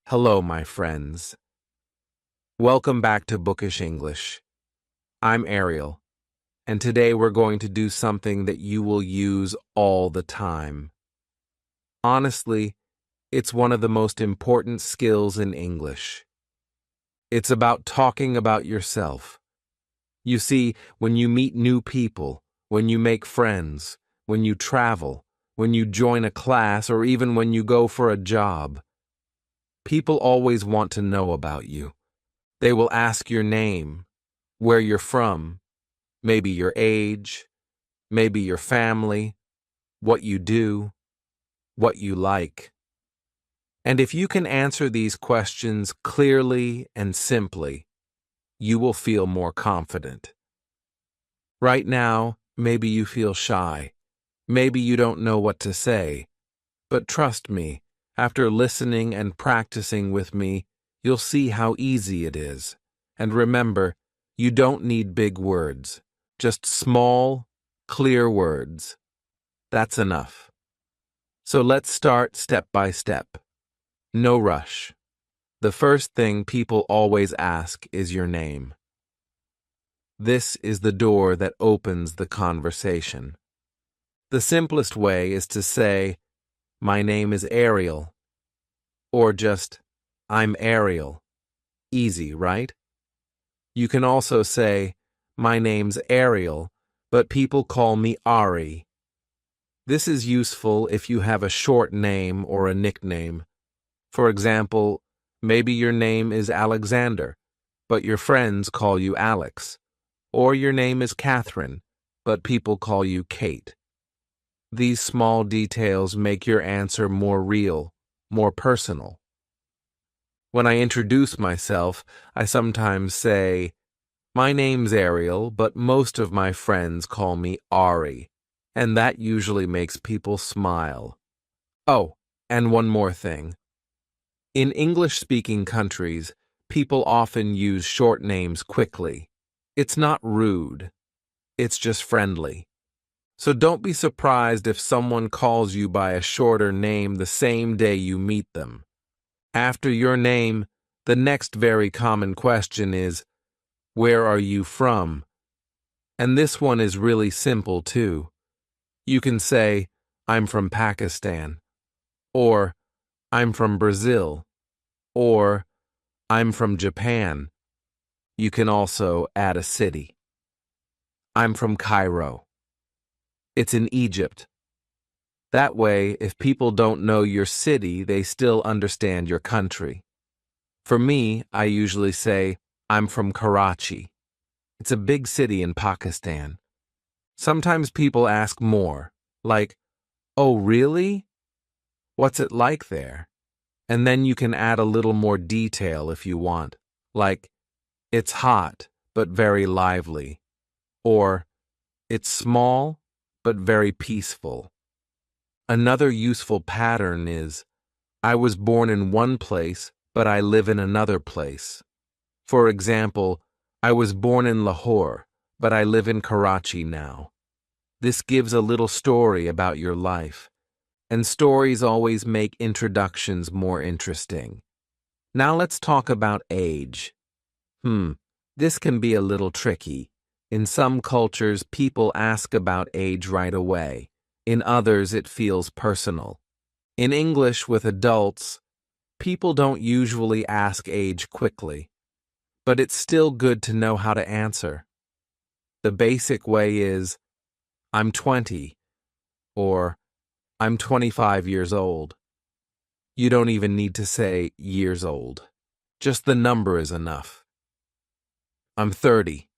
Hello, my friends. Welcome back to Bookish English. I'm Ariel, and today we're going to do something that you will use all the time. Honestly, it's one of the most important skills in English. It's about talking about yourself. You see, when you meet new people, when you make friends, when you travel, when you join a class, or even when you go for a job, people always want to know about you. They will ask your name, where you're from, maybe your age, maybe your family, what you do, what you like. And if you can answer these questions clearly and simply, you will feel more confident. Right now, maybe you feel shy. Maybe you don't know what to say. But trust me, after listening and practicing with me, you'll see how easy it is. And remember, you don't need big words, just small, clear words. That's enough. So let's start step by step. No rush. The first thing people always ask is your name. This is the door that opens the conversation. The simplest way is to say, "My name is Ariel," or just, "I'm Ariel." Easy, right? You can also say, "My name's Ariel, but people call me Ari." This is useful if you have a short name or a nickname. For example, maybe your name is Alexander, but your friends call you Alex. Or your name is Catherine, but people call you Kate. These small details make your answer more real, more personal. When I introduce myself, I sometimes say, "My name's Ariel, but most of my friends call me Ari," and that usually makes people smile. Oh, and one more thing. In English-speaking countries, people often use short names quickly. It's not rude. It's just friendly. So don't be surprised if someone calls you by a shorter name the same day you meet them. After your name, the next very common question is, "Where are you from?" And this one is really simple too. You can say, "I'm from Pakistan," or "I'm from Brazil," or "I'm from Japan." You can also add a city. "I'm from Cairo." It's in Egypt. That way, if people don't know your city, they still understand your country. For me, I usually say, "I'm from Karachi." It's a big city in Pakistan. Sometimes people ask more, like, "Oh, really? What's it like there?" And then you can add a little more detail if you want, like, "It's hot, but very lively," or "It's small, but very peaceful." Another useful pattern is, "I was born in one place, but I live in another place." For example, "I was born in Lahore, but I live in Karachi now." This gives a little story about your life, and stories always make introductions more interesting. Now let's talk about age. This can be a little tricky. In some cultures, people ask about age right away. In others, it feels personal. In English with adults, people don't usually ask age quickly, but it's still good to know how to answer. The basic way is, "I'm 20," or "I'm 25 years old." You don't even need to say years old. Just the number is enough. "I'm 30.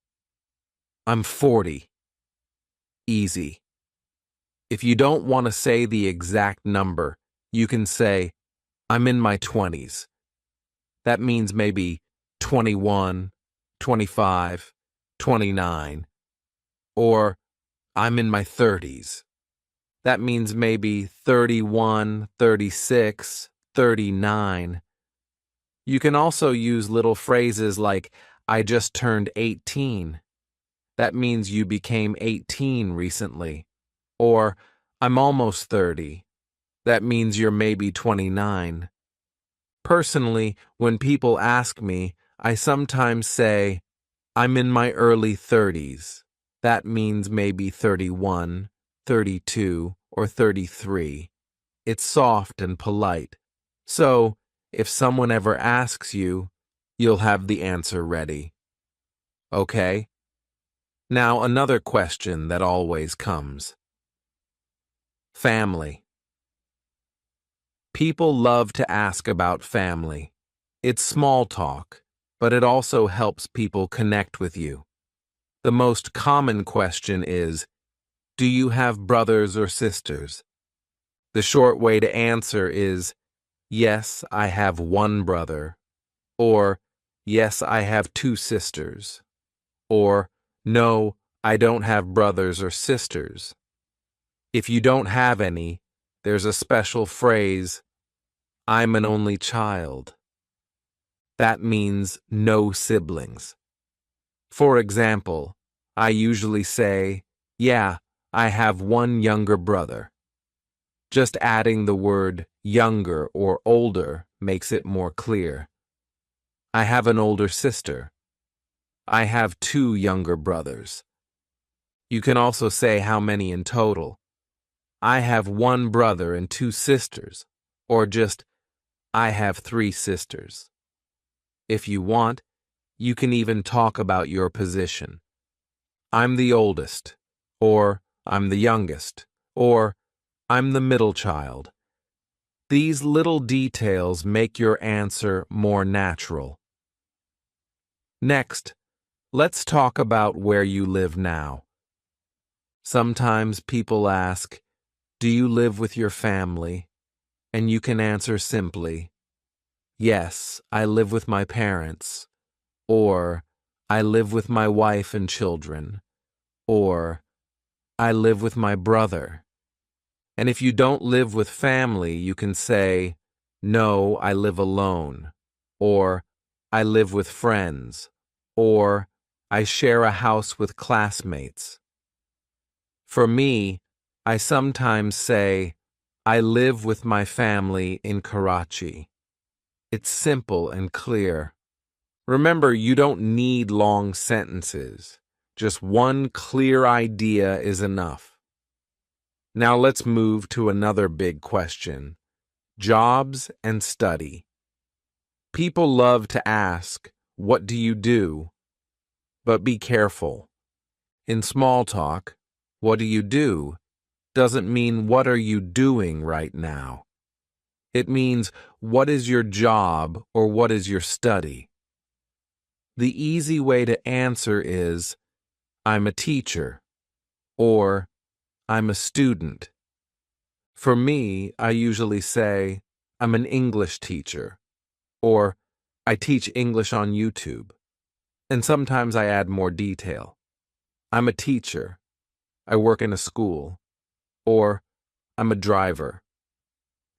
I'm 40. Easy. If you don't want to say the exact number, you can say, "I'm in my 20s. That means maybe 21, 25, 29. Or, "I'm in my 30s. That means maybe 31, 36, 39. You can also use little phrases like, "I just turned 18. That means you became 18 recently. Or, "I'm almost 30. That means you're maybe 29. Personally, when people ask me, I sometimes say, I'm in my early 30s. That means maybe 31, 32, or 33. It's soft and polite. So, if someone ever asks you, you'll have the answer ready. Okay? Now, another question that always comes. Family. People love to ask about family. It's small talk, but it also helps people connect with you. The most common question is, do you have brothers or sisters? The short way to answer is, yes, I have one brother, or yes, I have two sisters, or no, I don't have brothers or sisters. If you don't have any, there's a special phrase, I'm an only child. That means no siblings. For example, I usually say, yeah, I have one younger brother. Just adding the word younger or older makes it more clear. I have an older sister. I have two younger brothers. You can also say how many in total. I have one brother and two sisters, or just, I have three sisters. If you want, you can even talk about your position. I'm the oldest, or I'm the youngest, or I'm the middle child. These little details make your answer more natural. Next, let's talk about where you live now. Sometimes people ask, do you live with your family? And you can answer simply, yes, I live with my parents, or I live with my wife and children, or I live with my brother. And if you don't live with family, you can say, no, I live alone, or I live with friends, or I share a house with classmates. For me, I sometimes say, I live with my family in Karachi. It's simple and clear. Remember, you don't need long sentences. Just one clear idea is enough. Now let's move to another big question. Jobs and study. People love to ask, what do you do? But be careful. In small talk, what do you do doesn't mean what are you doing right now. It means what is your job or what is your study. The easy way to answer is, I'm a teacher, or I'm a student. For me, I usually say, I'm an English teacher, or I teach English on YouTube. And sometimes I add more detail. I'm a teacher. I work in a school. Or I'm a driver.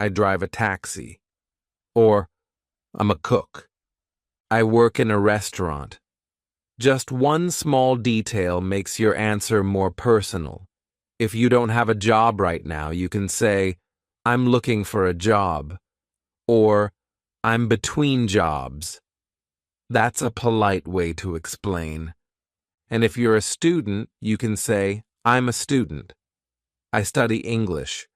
I drive a taxi. Or I'm a cook. I work in a restaurant. Just one small detail makes your answer more personal. If you don't have a job right now, you can say, I'm looking for a job. Or I'm between jobs. That's a polite way to explain. And if you're a student, you can say, I'm a student. I study English.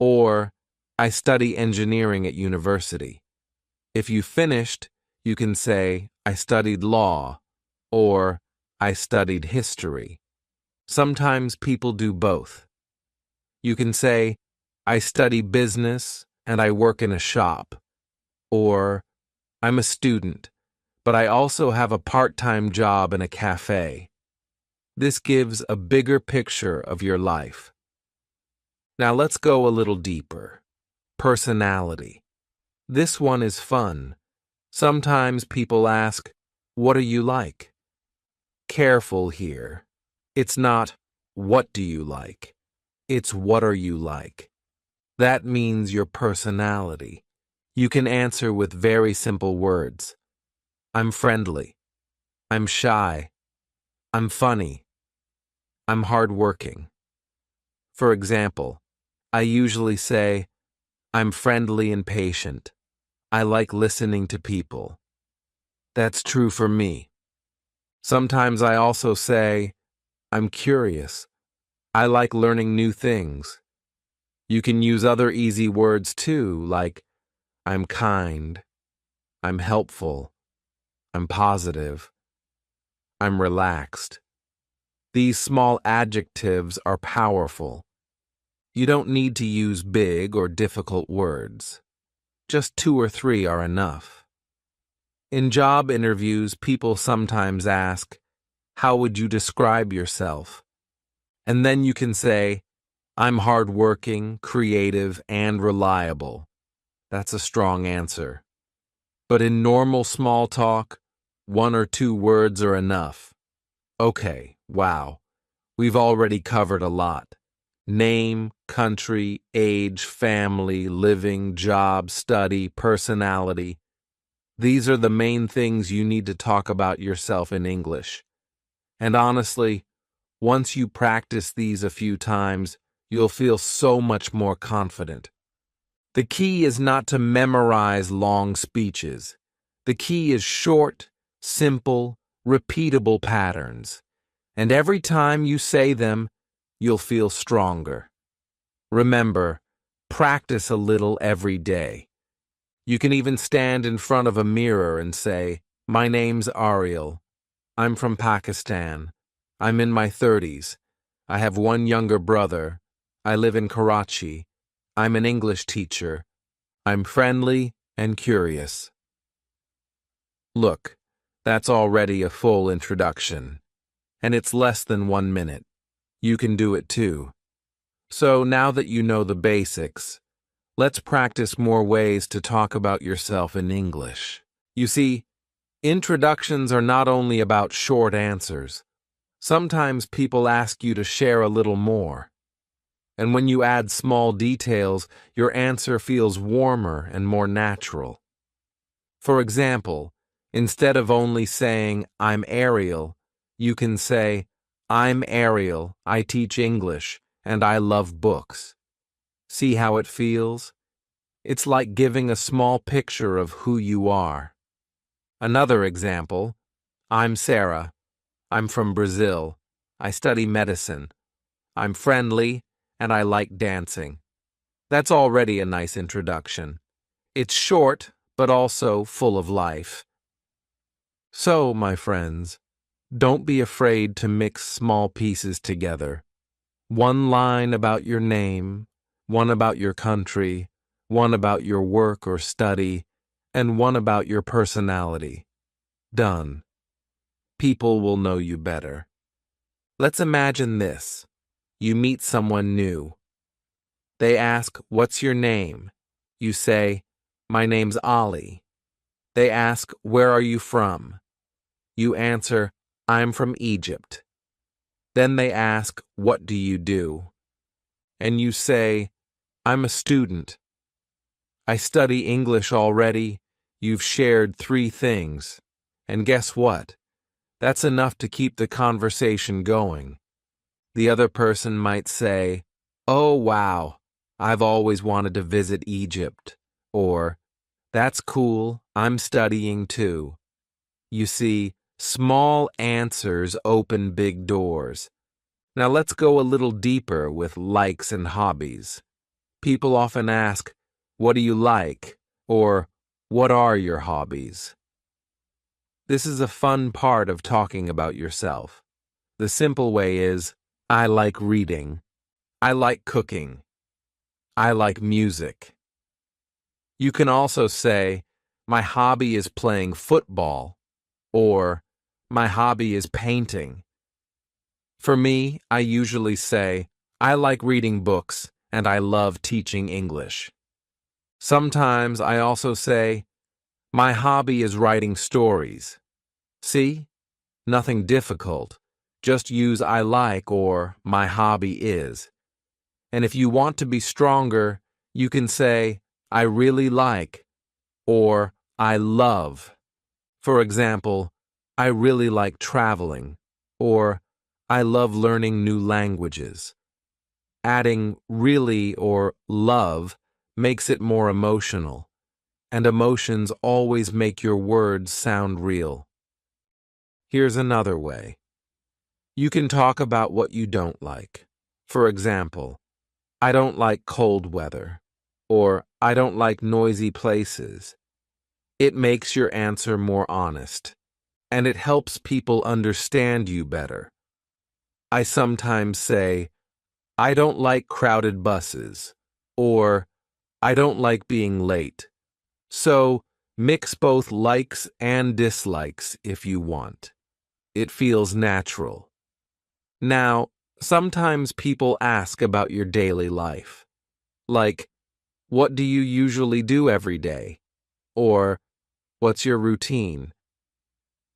Or I study engineering at university. If you finished, you can say, I studied law. Or I studied history. Sometimes people do both. You can say, I study business and I work in a shop. Or I'm a student, but I also have a part-time job in a cafe. This gives a bigger picture of your life. Now let's go a little deeper. Personality. This one is fun. Sometimes people ask, what are you like? Careful here. It's not, what do you like? It's what are you like? That means your personality. You can answer with very simple words. I'm friendly. I'm shy. I'm funny. I'm hardworking. For example, I usually say, I'm friendly and patient. I like listening to people. That's true for me. Sometimes I also say, I'm curious. I like learning new things. You can use other easy words too, like I'm kind, I'm helpful, I'm positive, I'm relaxed. These small adjectives are powerful. You don't need to use big or difficult words. Just 2 or 3 are enough. In job interviews, people sometimes ask, how would you describe yourself? And then you can say, I'm hardworking, creative, and reliable. That's a strong answer. But in normal small talk, 1 or 2 words are enough. Okay, wow. We've already covered a lot. Name, country, age, family, living, job, study, personality. These are the main things you need to talk about yourself in English. And honestly, once you practice these a few times, you'll feel so much more confident. The key is not to memorize long speeches. The key is short, simple, repeatable patterns. And every time you say them, you'll feel stronger. Remember, practice a little every day. You can even stand in front of a mirror and say, my name's Ariel. I'm from Pakistan. I'm in my 30s. I have 1 younger brother. I live in Karachi. I'm an English teacher. I'm friendly and curious. Look, that's already a full introduction. And it's less than 1 minute. You can do it too. So now that you know the basics, let's practice more ways to talk about yourself in English. You see, introductions are not only about short answers. Sometimes people ask you to share a little more. And when you add small details, your answer feels warmer and more natural. For example, instead of only saying, I'm Ariel, you can say, I'm Ariel, I teach English, and I love books. See how it feels? It's like giving a small picture of who you are. Another example, I'm Sarah. I'm from Brazil. I study medicine. I'm friendly, and I like dancing. That's already a nice introduction. It's short, but also full of life. So, my friends, don't be afraid to mix small pieces together. 1 line about your name, 1 about your country, 1 about your work or study, and 1 about your personality. Done. People will know you better. Let's imagine this. You meet someone new. They ask, what's your name? You say, my name's Ali. They ask, where are you from? You answer, I'm from Egypt. Then they ask, what do you do? And you say, I'm a student. I study English already. You've shared 3 things. And guess what? That's enough to keep the conversation going. The other person might say, oh, wow, I've always wanted to visit Egypt. Or, that's cool, I'm studying too. You see, small answers open big doors. Now let's go a little deeper with likes and hobbies. People often ask, what do you like? Or, what are your hobbies? This is a fun part of talking about yourself. The simple way is, I like reading. I like cooking. I like music. You can also say, my hobby is playing football, or my hobby is painting. For me, I usually say, I like reading books and I love teaching English. Sometimes I also say, my hobby is writing stories. See? Nothing difficult. Just use I like or my hobby is. And if you want to be stronger, you can say, I really like, or I love. For example, I really like traveling, or I love learning new languages. Adding really or love makes it more emotional. and emotions always make your words sound real. Here's another way. You can talk about what you don't like. For example, I don't like cold weather, or I don't like noisy places. It makes your answer more honest, and it helps people understand you better. I sometimes say, I don't like crowded buses, or I don't like being late. So, mix both likes and dislikes if you want. It feels natural. Now, sometimes people ask about your daily life. Like, what do you usually do every day? Or, what's your routine?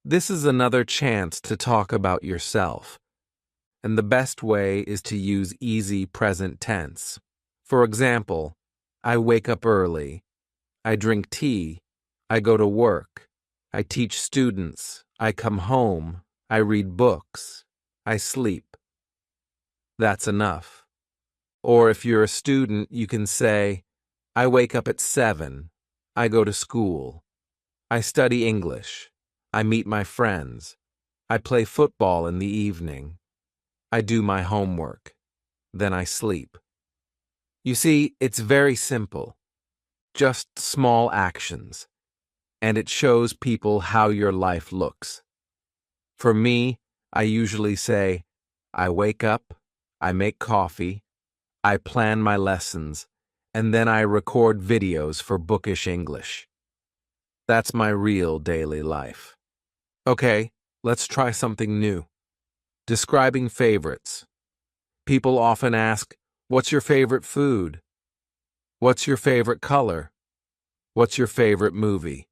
This is another chance to talk about yourself. And the best way is to use easy present tense. For example, I wake up early. I drink tea. I go to work. I teach students. I come home. I read books. I sleep. That's enough. Or if you're a student, you can say, I wake up at 7. I go to school. I study English. I meet my friends. I play football in the evening. I do my homework. Then I sleep. You see, it's very simple. Just small actions. And it shows people how your life looks. For me, I usually say, I wake up, I make coffee, I plan my lessons, and then I record videos for Bookish English. That's my real daily life. Okay, let's try something new. Describing favorites. People often ask, what's your favorite food? What's your favorite color? What's your favorite movie?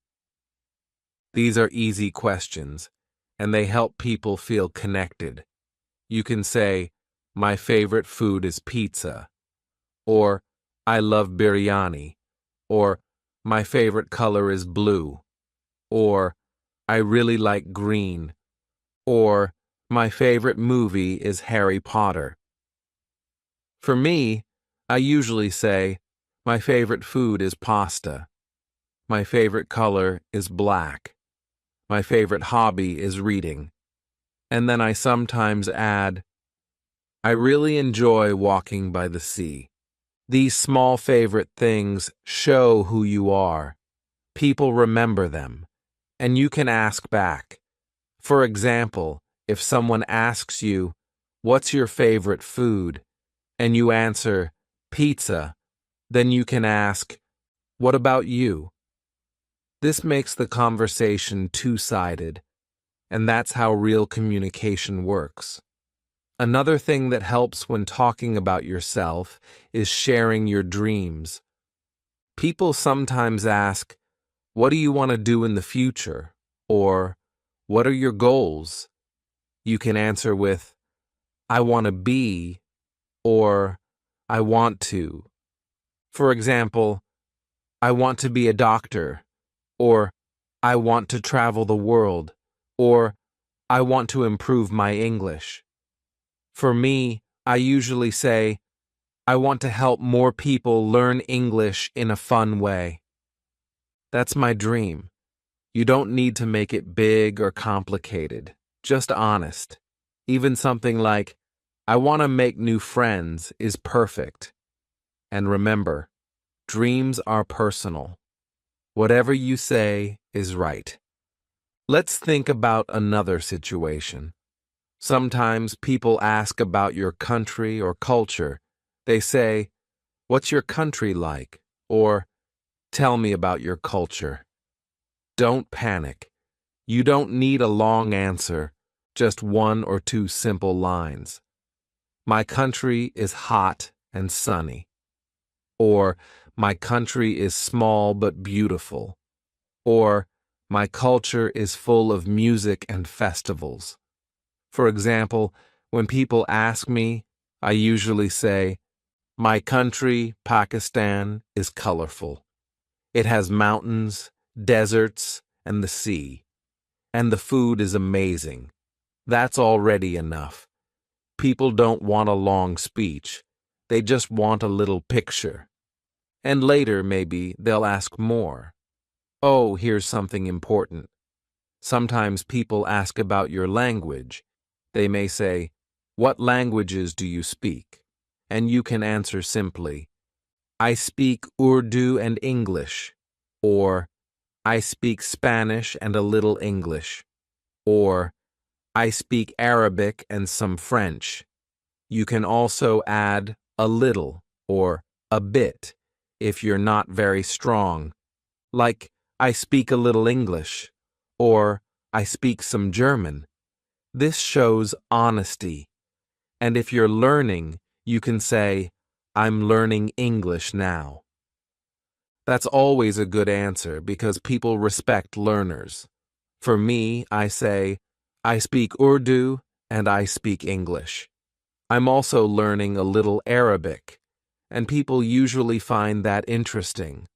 These are easy questions, and they help people feel connected. You can say, my favorite food is pizza, or I love biryani, or my favorite color is blue, or I really like green, or my favorite movie is Harry Potter. For me, I usually say, my favorite food is pasta. My favorite color is black. My favorite hobby is reading. And then I sometimes add, I really enjoy walking by the sea. These small favorite things show who you are. People remember them, and you can ask back. For example, if someone asks you, what's your favorite food? And you answer, pizza, then you can ask, what about you? This makes the conversation two-sided, and that's how real communication works. Another thing that helps when talking about yourself is sharing your dreams. People sometimes ask, what do you want to do in the future? Or, what are your goals? You can answer with, I want to be, or I want to. For example, I want to be a doctor, or I want to travel the world, or I want to improve my English. For me, I usually say, I want to help more people learn English in a fun way. That's my dream. You don't need to make it big or complicated, just honest. Even something like, I want to make new friends is perfect. And remember, dreams are personal. Whatever you say is right. Let's think about another situation. Sometimes people ask about your country or culture. They say, what's your country like? Or, tell me about your culture. Don't panic. You don't need a long answer, just 1 or 2 simple lines. My country is hot and sunny. Or, my country is small but beautiful. Or, my culture is full of music and festivals. For example, when people ask me, I usually say, my country, Pakistan, is colorful. It has mountains, deserts, and the sea. And the food is amazing. That's already enough. People don't want a long speech. They just want a little picture. And later, maybe, they'll ask more. Oh, here's something important. Sometimes people ask about your language. They may say, "What languages do you speak?" And you can answer simply, "I speak Urdu and English," or "I speak Spanish and a little English," or "I speak Arabic and some French." You can also add a little or a bit if you're not very strong, like "I speak a little English," or "I speak some German." This shows honesty. And if you're learning, you can say, "I'm learning English now." That's always a good answer because people respect learners. For me, I say, "I speak Urdu and I speak English." I'm also learning a little Arabic, and people usually find that interesting.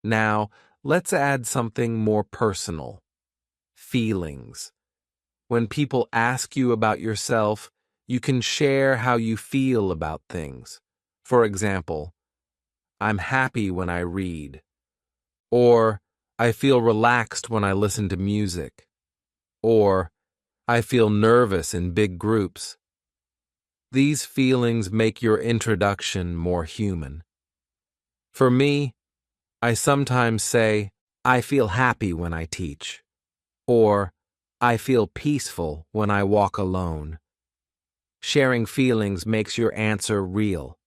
Now, let's add something more personal. Feelings. When people ask you about yourself, you can share how you feel about things. For example, "I'm happy when I read," or "I feel relaxed when I listen to music," or "I feel nervous in big groups." These feelings make your introduction more human. For me, I sometimes say, "I feel happy when I teach," or "I feel peaceful when I walk alone." Sharing feelings makes your answer real.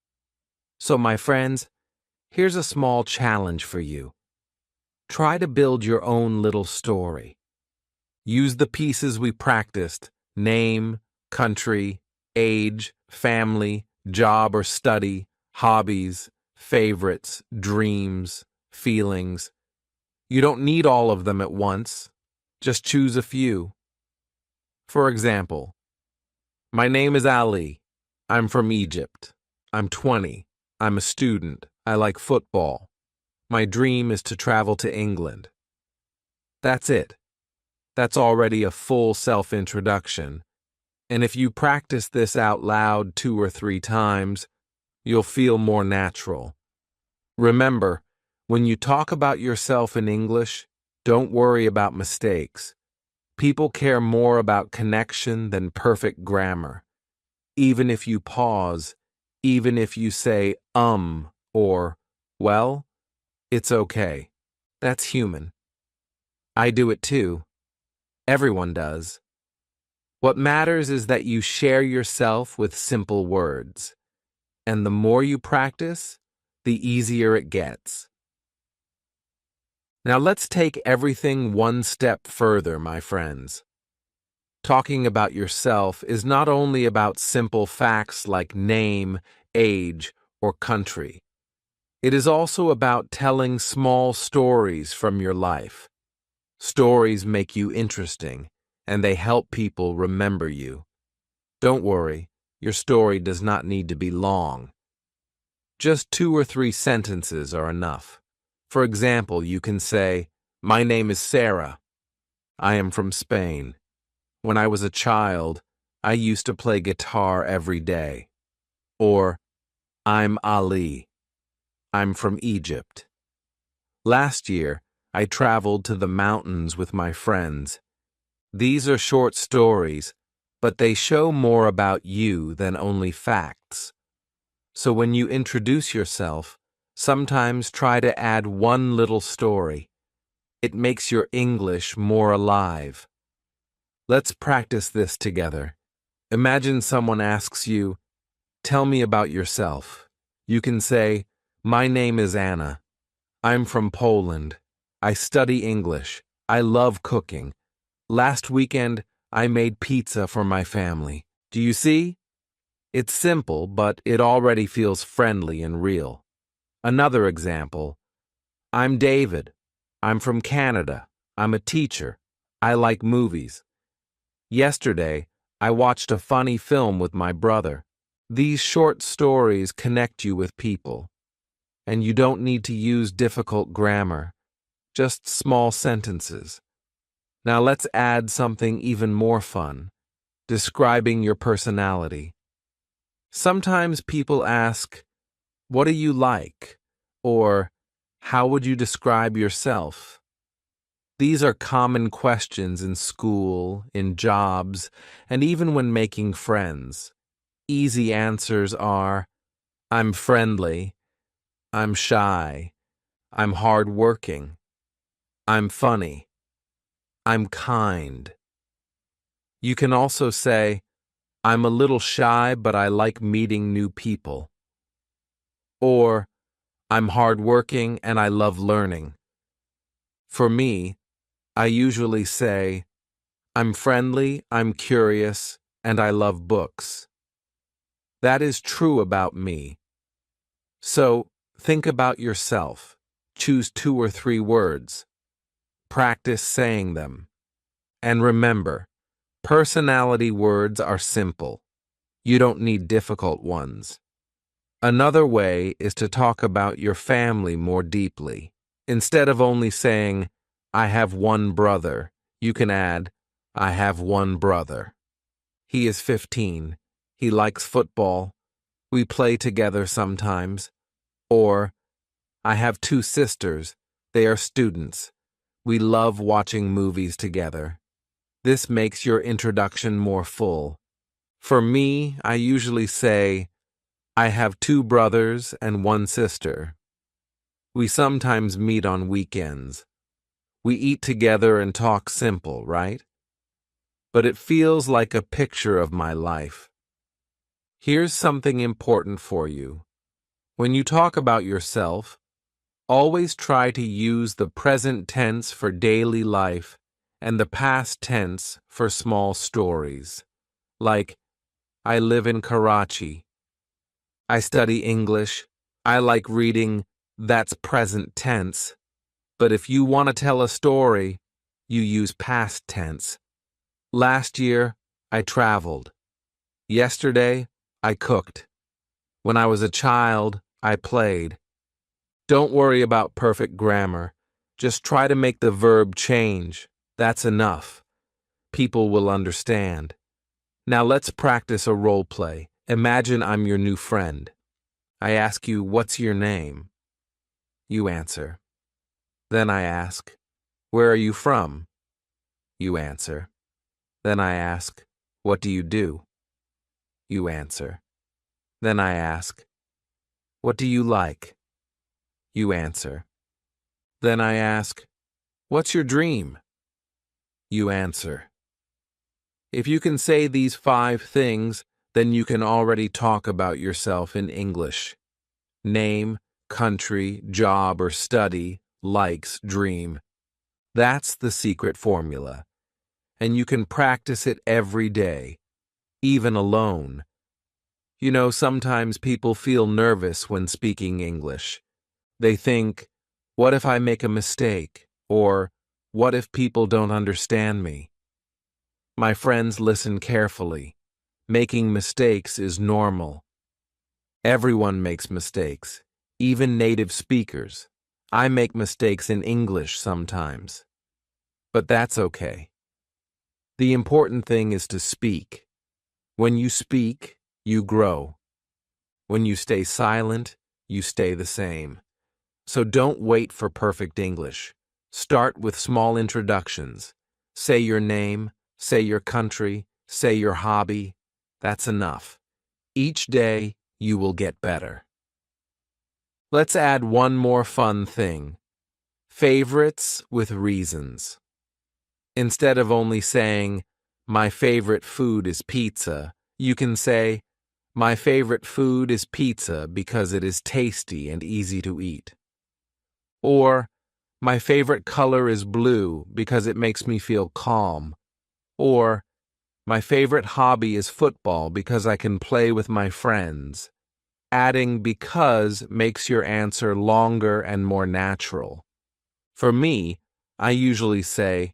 So, my friends, here's a small challenge for you. Try to build your own little story. Use the pieces we practiced: name, country, age, family, job or study, hobbies, favorites, dreams, feelings. You don't need all of them at once. Just choose a few. For example, "My name is Ali. I'm from Egypt. I'm 20. I'm a student. I like football. My dream is to travel to England." That's it. That's already a full self-introduction. And if you practice this out loud 2 or 3 times, you'll feel more natural. Remember, when you talk about yourself in English, don't worry about mistakes. People care more about connection than perfect grammar. Even if you pause, even if you say or "well," it's okay. That's human. I do it too. Everyone does. What matters is that you share yourself with simple words. And the more you practice, the easier it gets. Now let's take everything one step further, my friends. Talking about yourself is not only about simple facts like name, age, or country. It is also about telling small stories from your life. Stories make you interesting, and they help people remember you. Don't worry, your story does not need to be long. Just 2 or 3 sentences are enough. For example, you can say, "My name is Sarah. I am from Spain. When I was a child, I used to play guitar every day." Or, "I'm Ali. I'm from Egypt. Last year, I traveled to the mountains with my friends." These are short stories, but they show more about you than only facts. So when you introduce yourself, sometimes try to add one little story. It makes your English more alive. Let's practice this together. Imagine someone asks you, "Tell me about yourself." You can say, "My name is Anna. I'm from Poland. I study English. I love cooking. Last weekend, I made pizza for my family." Do you see? It's simple, but it already feels friendly and real. Another example: "I'm David. I'm from Canada. I'm a teacher. I like movies. Yesterday, I watched a funny film with my brother." These short stories connect you with people, and you don't need to use difficult grammar, just small sentences. Now let's add something even more fun: describing your personality. Sometimes people ask, "What do you like?" or "How would you describe yourself?" These are common questions in school, in jobs, and even when making friends. Easy answers are, I'm friendly, I'm shy, I'm hardworking, I'm funny, I'm kind. You can also say, I'm a little shy, but I like meeting new people. Or, I'm hardworking and I love learning. For me, I usually say, I'm friendly, I'm curious, and I love books. That is true about me. So, think about yourself. Choose 2 or 3 words. Practice saying them. And remember, personality words are simple. You don't need difficult ones. Another way is to talk about your family more deeply. Instead of only saying, I have one brother, you can add, I have one brother. He is 15. He likes football. We play together sometimes. Or, I have 2 sisters. They are students. We love watching movies together. This makes your introduction more full. For me, I usually say, I have 2 brothers and 1 sister. We sometimes meet on weekends. We eat together and talk simple, right? But it feels like a picture of my life. Here's something important for you. When you talk about yourself, always try to use the present tense for daily life and the past tense for small stories. Like, I live in Karachi. I study English. I like reading. That's present tense. But if you want to tell a story, you use past tense. Last year, I traveled. Yesterday, I cooked. When I was a child, I played. Don't worry about perfect grammar. Just try to make the verb change. That's enough. People will understand. Now let's practice a role play. Imagine I'm your new friend. I ask you, what's your name? You answer. Then I ask, where are you from? You answer. Then I ask, what do you do? You answer. Then I ask, what do you like? You answer. Then I ask, what's your dream? You answer. If you can say these 5 things, then you can already talk about yourself in English. Name, country, job or study, likes, dream. That's the secret formula. And you can practice it every day, even alone. You know, sometimes people feel nervous when speaking English. They think, what if I make a mistake? Or, what if people don't understand me? My friends, listen carefully. Making mistakes is normal. Everyone makes mistakes, even native speakers. I make mistakes in English sometimes. But that's okay. The important thing is to speak. When you speak, you grow. When you stay silent, you stay the same. So don't wait for perfect English. Start with small introductions. Say your name, say your country, say your hobby. That's enough. Each day, you will get better. Let's add one more fun thing. Favorites with reasons. Instead of only saying, my favorite food is pizza, you can say, my favorite food is pizza because it is tasty and easy to eat. Or, my favorite color is blue because it makes me feel calm. Or, my favorite hobby is football because I can play with my friends. Adding because makes your answer longer and more natural. For me, I usually say,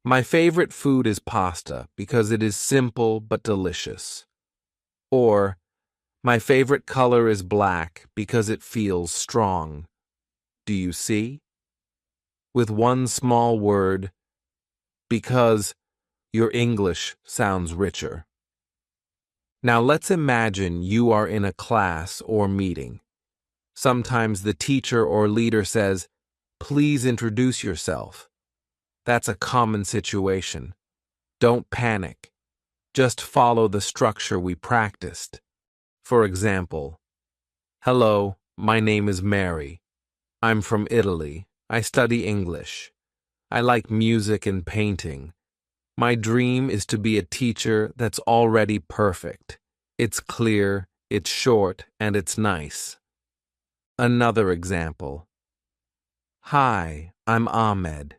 my favorite food is pasta because it is simple but delicious. Or, my favorite color is black because it feels strong. Do you see? With one small word, because your English sounds richer. Now let's imagine you are in a class or meeting. Sometimes the teacher or leader says, please introduce yourself. That's a common situation. Don't panic. Just follow the structure we practiced. For example, hello, my name is Mary. I'm from Italy. I study English. I like music and painting. My dream is to be a teacher that's already perfect. It's clear, it's short, and it's nice. Another example. Hi, I'm Ahmed.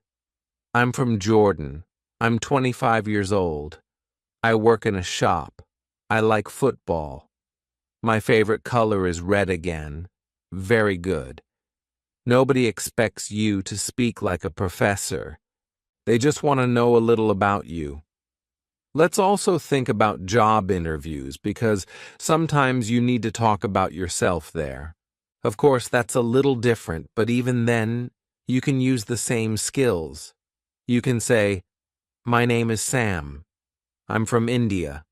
I'm from Jordan. I'm 25 years old. I work in a shop. I like football. My favorite color is red again. Very good. Nobody expects you to speak like a professor. They just want to know a little about you. Let's also think about job interviews because sometimes you need to talk about yourself there. Of course, that's a little different, but even then, you can use the same skills. You can say, my name is Sam. I'm from India.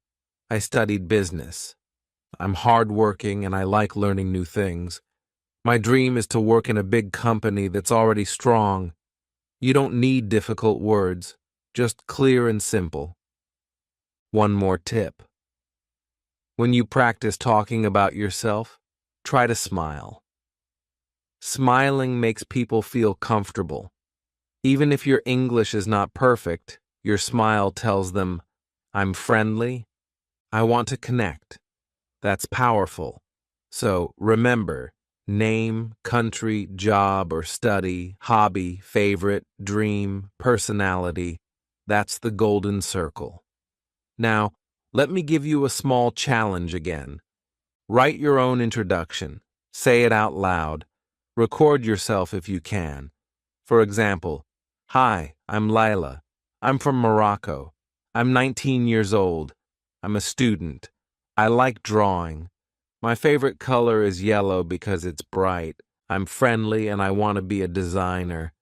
I studied business. I'm hardworking and I like learning new things. My dream is to work in a big company that's already strong. You don't need difficult words, just clear and simple. One more tip. When you practice talking about yourself, try to smile. Smiling makes people feel comfortable. Even if your English is not perfect, your smile tells them, I'm friendly. I want to connect. That's powerful. So remember, name, country, job or study, hobby, favorite, dream, personality. That's the golden circle. Now, let me give you a small challenge again. Write your own introduction. Say it out loud. Record yourself if you can. For example, hi, I'm Lila. I'm from Morocco. I'm 19 years old. I'm a student. I like drawing. My favorite color is yellow because it's bright. I'm friendly and I want to be a designer.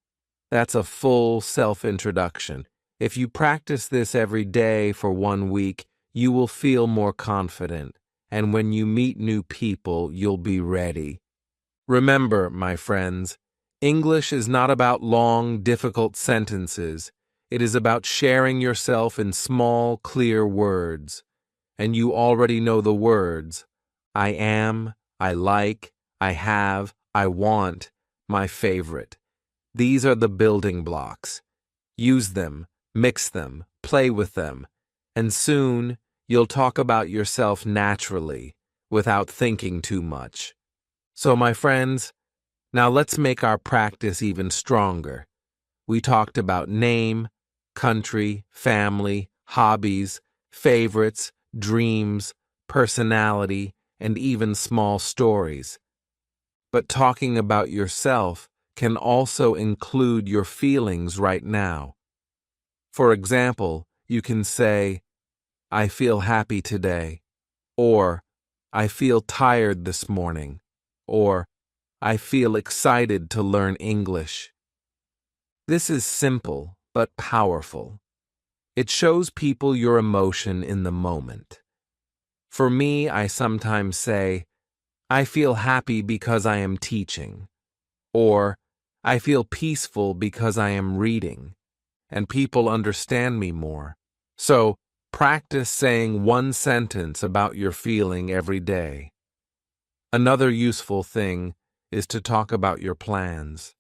That's a full self-introduction. If you practice this every day for 1 week, you will feel more confident. And when you meet new people, you'll be ready. Remember, my friends, English is not about long, difficult sentences. It is about sharing yourself in small, clear words. And you already know the words. I am, I like, I have, I want, my favorite. These are the building blocks. Use them, mix them, play with them, and soon you'll talk about yourself naturally, without thinking too much. So, my friends, now let's make our practice even stronger. We talked about name, country, family, hobbies, favorites, dreams, personality, and even small stories. But talking about yourself can also include your feelings right now. For example, you can say, I feel happy today, or I feel tired this morning, or I feel excited to learn English. This is simple but powerful. It shows people your emotion in the moment. For me, I sometimes say, I feel happy because I am teaching, or I feel peaceful because I am reading, and people understand me more. So, practice saying one sentence about your feeling every day. Another useful thing is to talk about your plans.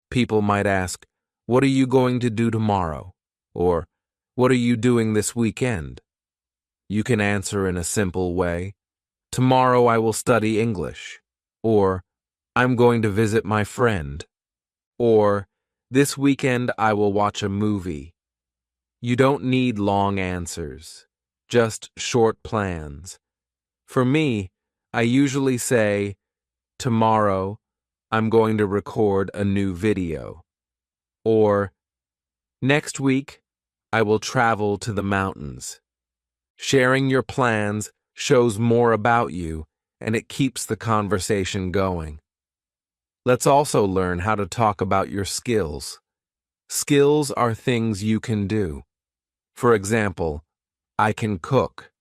People might ask, what are you going to do tomorrow? Or, what are you doing this weekend? You can answer in a simple way. Tomorrow I will study English. Or, I'm going to visit my friend. Or, this weekend I will watch a movie. You don't need long answers, just short plans. For me, I usually say, tomorrow I'm going to record a new video. Or, next week I will travel to the mountains. Sharing your plans shows more about you, and it keeps the conversation going. Let's also learn how to talk about your skills. Skills are things you can do. For example, I can cook.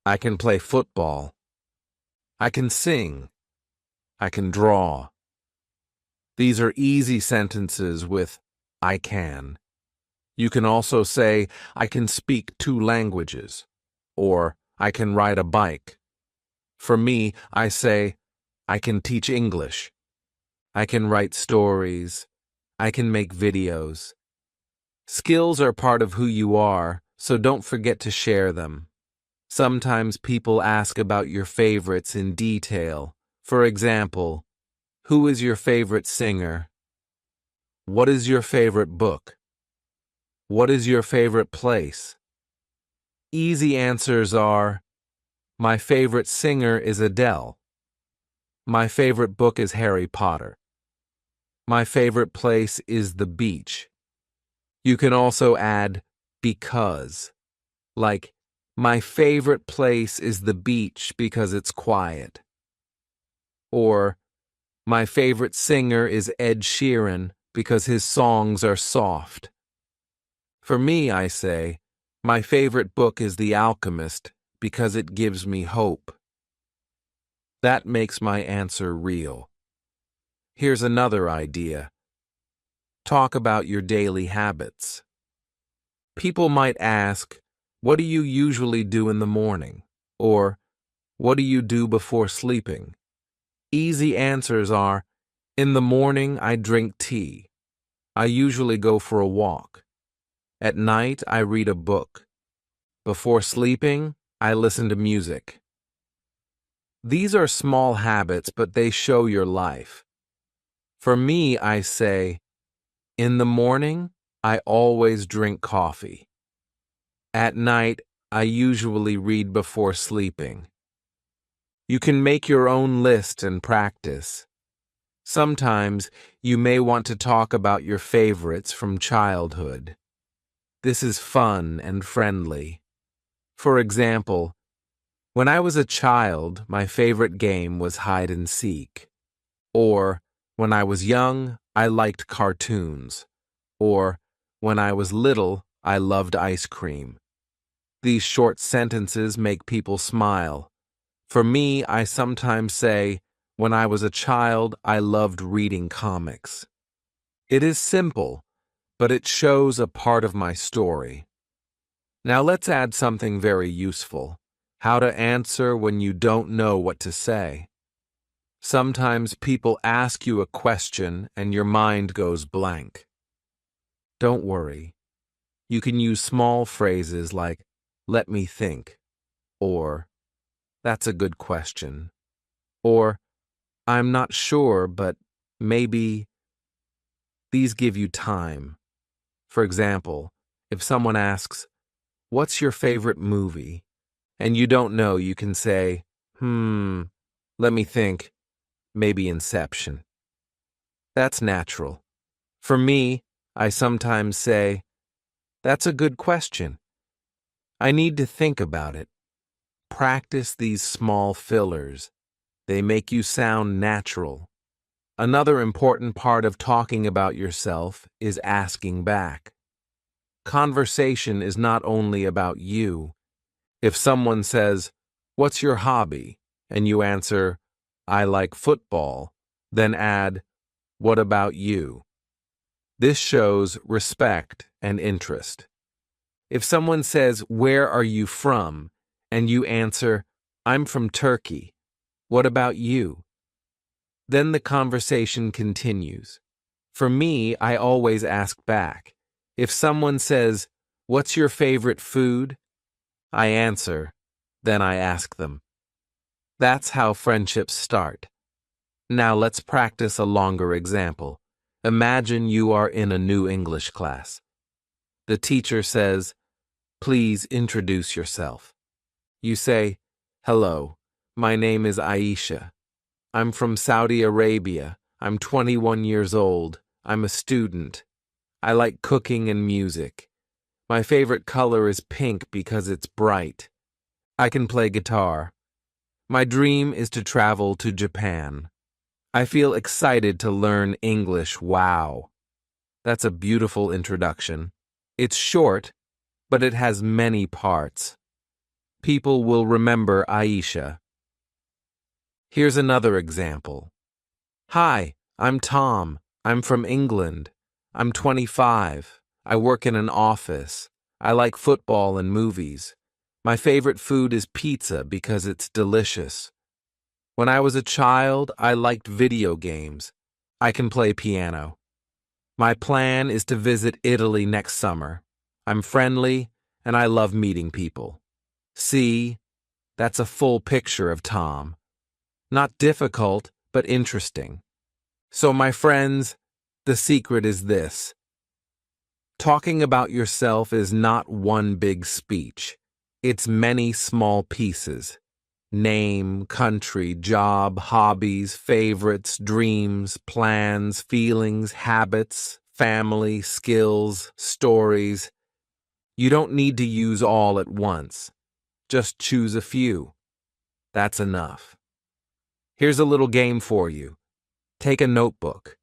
I can play football. I can sing. I can draw. These are easy sentences with I can. You can also say, I can speak 2 languages, or I can ride a bike. For me, I say, I can teach English. I can write stories. I can make videos. Skills are part of who you are, so don't forget to share them. Sometimes people ask about your favorites in detail. For example, who is your favorite singer? What is your favorite book? What is your favorite place? Easy answers are, my favorite singer is Adele. My favorite book is Harry Potter. My favorite place is the beach. You can also add because, like, my favorite place is the beach because it's quiet. Or, my favorite singer is Ed Sheeran because his songs are soft. For me, I say, my favorite book is The Alchemist because it gives me hope. That makes my answer real. Here's another idea. Talk about your daily habits. People might ask, what do you usually do in the morning? Or, what do you do before sleeping? Easy answers are, in the morning I drink tea. I usually go for a walk. At night I read a book. Before sleeping, I listen to music. These are small habits, but they show your life. For me, I say, in the morning, I always drink coffee. At night, I usually read before sleeping. You can make your own list and practice. Sometimes you may want to talk about your favorites from childhood. This is fun and friendly. For example, when I was a child, my favorite game was hide and seek. Or, when I was young, I liked cartoons. Or, when I was little, I loved ice cream. These short sentences make people smile. For me, I sometimes say, when I was a child, I loved reading comics. It is simple, but it shows a part of my story. Now let's add something very useful. How to answer when you don't know what to say. Sometimes people ask you a question and your mind goes blank. Don't worry. You can use small phrases like, let me think, or, that's a good question, or, I'm not sure, but maybe. These give you time. For example, if someone asks, what's your favorite movie? And you don't know, you can say, let me think, maybe Inception. That's natural. For me, I sometimes say, that's a good question. I need to think about it. Practice these small fillers. They make you sound natural. Another important part of talking about yourself is asking back. Conversation is not only about you. If someone says, what's your hobby? And you answer, I like football, then add, what about you? This shows respect and interest. If someone says, where are you from? And you answer, I'm from Turkey. What about you? Then the conversation continues. For me, I always ask back. If someone says, what's your favorite food? I answer, then I ask them. That's how friendships start. Now let's practice a longer example. Imagine you are in a new English class. The teacher says, please introduce yourself. You say, hello, my name is Aisha. I'm from Saudi Arabia. I'm 21 years old. I'm a student. I like cooking and music. My favorite color is pink because it's bright. I can play guitar. My dream is to travel to Japan. I feel excited to learn English. Wow. That's a beautiful introduction. It's short, but it has many parts. People will remember Aisha. Here's another example. Hi, I'm Tom. I'm from England. I'm 25. I work in an office. I like football and movies. My favorite food is pizza because it's delicious. When I was a child, I liked video games. I can play piano. My plan is to visit Italy next summer. I'm friendly and I love meeting people. See, that's a full picture of Tom. Not difficult, but interesting. So, my friends, the secret is this. Talking about yourself is not one big speech. It's many small pieces. Name, country, job, hobbies, favorites, dreams, plans, feelings, habits, family, skills, stories. You don't need to use all at once. Just choose a few. That's enough. Here's a little game for you. Take a notebook.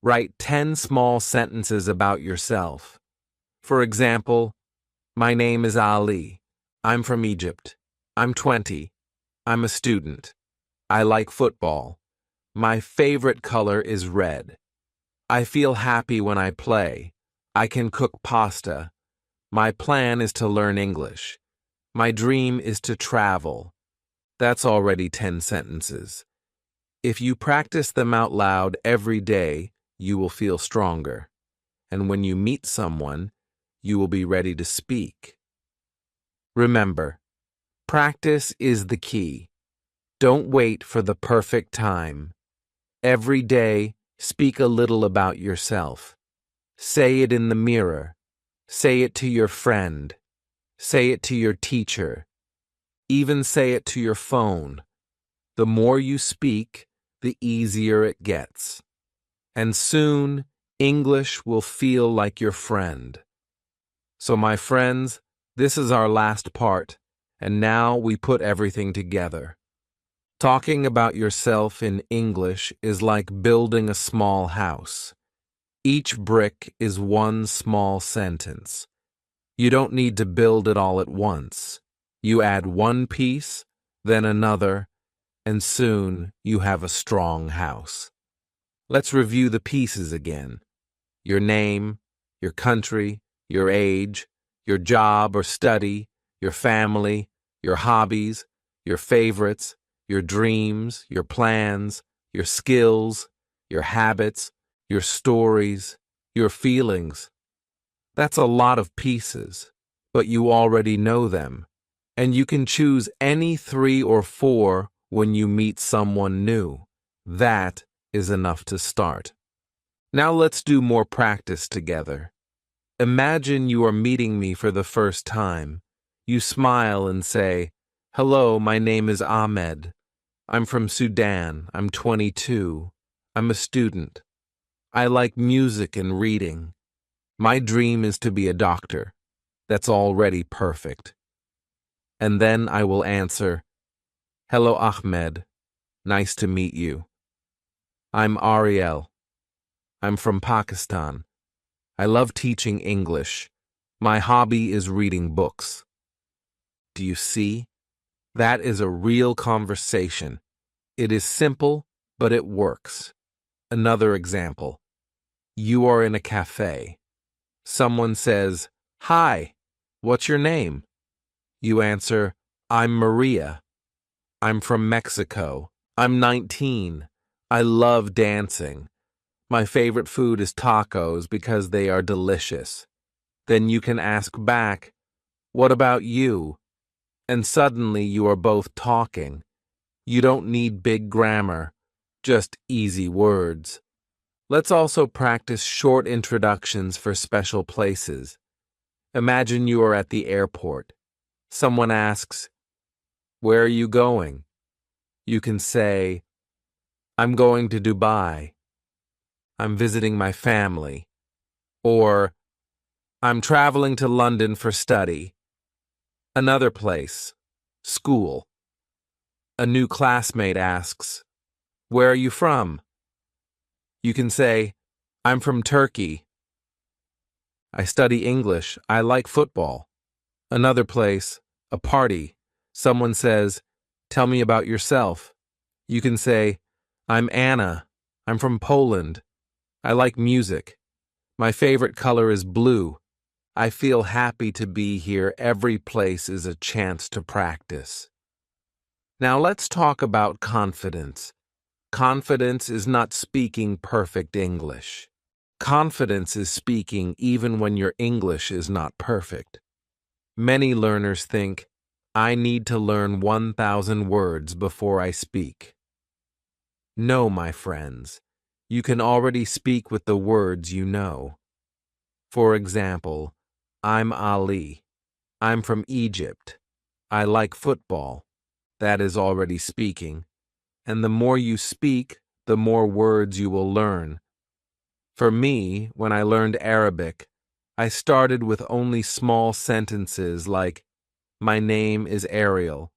Write 10 small sentences about yourself. For example, my name is Ali. I'm from Egypt. I'm 20. I'm a student. I like football. My favorite color is red. I feel happy when I play. I can cook pasta. My plan is to learn English. My dream is to travel. That's already 10 sentences. If you practice them out loud every day, you will feel stronger. And when you meet someone, you will be ready to speak. Remember, practice is the key. Don't wait for the perfect time. Every day, speak a little about yourself. Say it in the mirror. Say it to your friend. Say it to your teacher. Even say it to your phone. The more you speak, the easier it gets. And soon, English will feel like your friend. So, my friends, this is our last part, and now we put everything together. Talking about yourself in English is like building a small house. Each brick is one small sentence. You don't need to build it all at once. You add one piece, then another, and soon you have a strong house. Let's review the pieces again. Your name, your country, your age, your job or study, your family, your hobbies, your favorites, your dreams, your plans, your skills, your habits, your stories, your feelings. That's a lot of pieces, but you already know them, and you can choose any 3 or 4 when you meet someone new. That is enough to start. Now let's do more practice together. Imagine you are meeting me for the first time. You smile and say, "Hello, my name is Ahmed. I'm from Sudan. I'm 22. I'm a student. I like music and reading. My dream is to be a doctor." That's already perfect. And then I will answer, "Hello, Ahmed. Nice to meet you. I'm Ariel. I'm from Pakistan. I love teaching English. My hobby is reading books." Do you see? That is a real conversation. It is simple, but it works. Another example. You are in a cafe. Someone says, "Hi, what's your name?" You answer, "I'm Maria. I'm from Mexico. I'm 19. I love dancing. My favorite food is tacos because they are delicious." Then you can ask back, "What about you?" And suddenly you are both talking. You don't need big grammar, just easy words. Let's also practice short introductions for special places. Imagine you are at the airport. Someone asks, "Where are you going?" You can say, "I'm going to Dubai. I'm visiting my family." Or, "I'm traveling to London for study." Another place, school. A new classmate asks, "Where are you from?" You can say, "I'm from Turkey. I study English. I like football." Another place, a party. Someone says, "Tell me about yourself." You can say, "I'm Anna. I'm from Poland. I like music. My favorite color is blue. I feel happy to be here. Every place is a chance to practice. Now let's talk about confidence. Confidence is not speaking perfect English. Confidence is speaking even when your English is not perfect. Many learners think, I need to learn 1,000 words before I speak. No, my friends, you can already speak with the words you know. For example, I'm Ali. I'm from Egypt. I like football. That is already speaking. And the more you speak, the more words you will learn. For me, when I learned Arabic, I started with only small sentences like, my name is Ariel.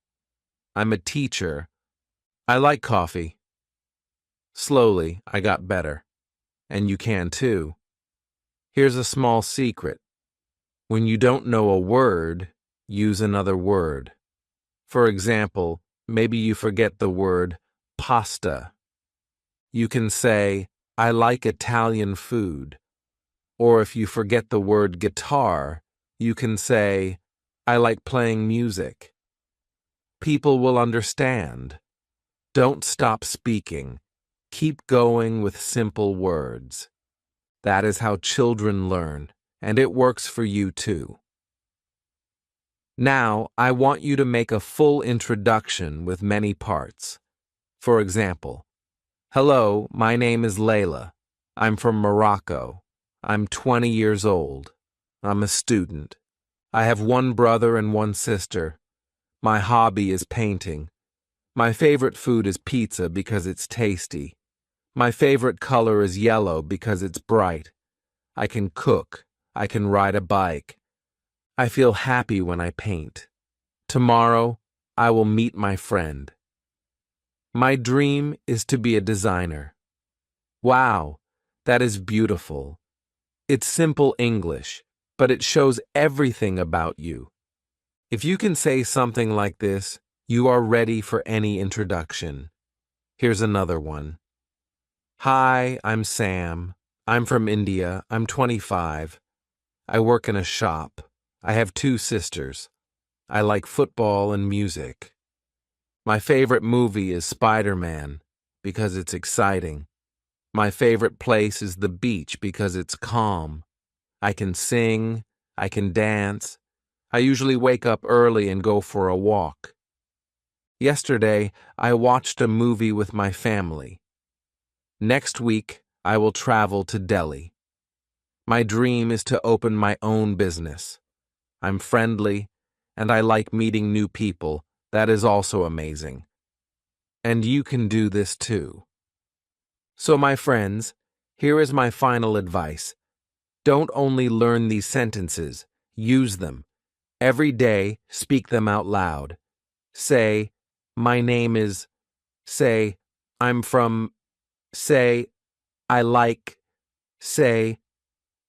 I'm a teacher. I like coffee. Slowly, I got better. And you can too. Here's a small secret. When you don't know a word, use another word. For example, maybe you forget the word pasta. You can say, I like Italian food. Or if you forget the word guitar, you can say, I like playing music. People will understand. Don't stop speaking. Keep going with simple words. That is how children learn, and it works for you too. Now, I want you to make a full introduction with many parts. For example, hello, my name is Layla. I'm from Morocco. I'm 20 years old. I'm a student. I have one brother and one sister. My hobby is painting. My favorite food is pizza because it's tasty. My favorite color is yellow because it's bright. I can cook. I can ride a bike. I feel happy when I paint. Tomorrow, I will meet my friend. My dream is to be a designer. Wow, that is beautiful. It's simple English, but it shows everything about you. If you can say something like this, you are ready for any introduction. Here's another one. Hi, I'm Sam. I'm from India. I'm 25. I work in a shop. I have 2 sisters. I like football and music. My favorite movie is Spider-Man because it's exciting. My favorite place is the beach because it's calm. I can sing. I can dance. I usually wake up early and go for a walk. Yesterday, I watched a movie with my family. Next week, I will travel to Delhi. My dream is to open my own business. I'm friendly, and I like meeting new people. That is also amazing. And you can do this too. So, my friends, here is my final advice. Don't only learn these sentences, use them. Every day, speak them out loud. Say, my name is, say, I'm from, say, I like, say,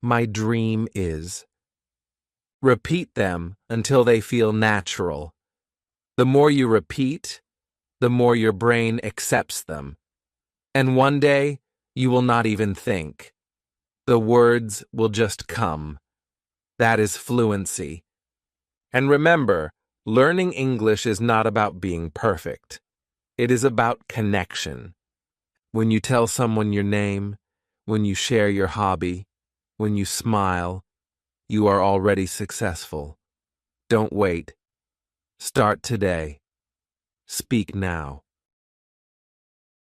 my dream is. Repeat them until they feel natural. The more you repeat, the more your brain accepts them. And one day, you will not even think. The words will just come. That is fluency. And remember, learning English is not about being perfect. It is about connection. When you tell someone your name, when you share your hobby, when you smile, you are already successful. Don't wait. Start today. Speak now.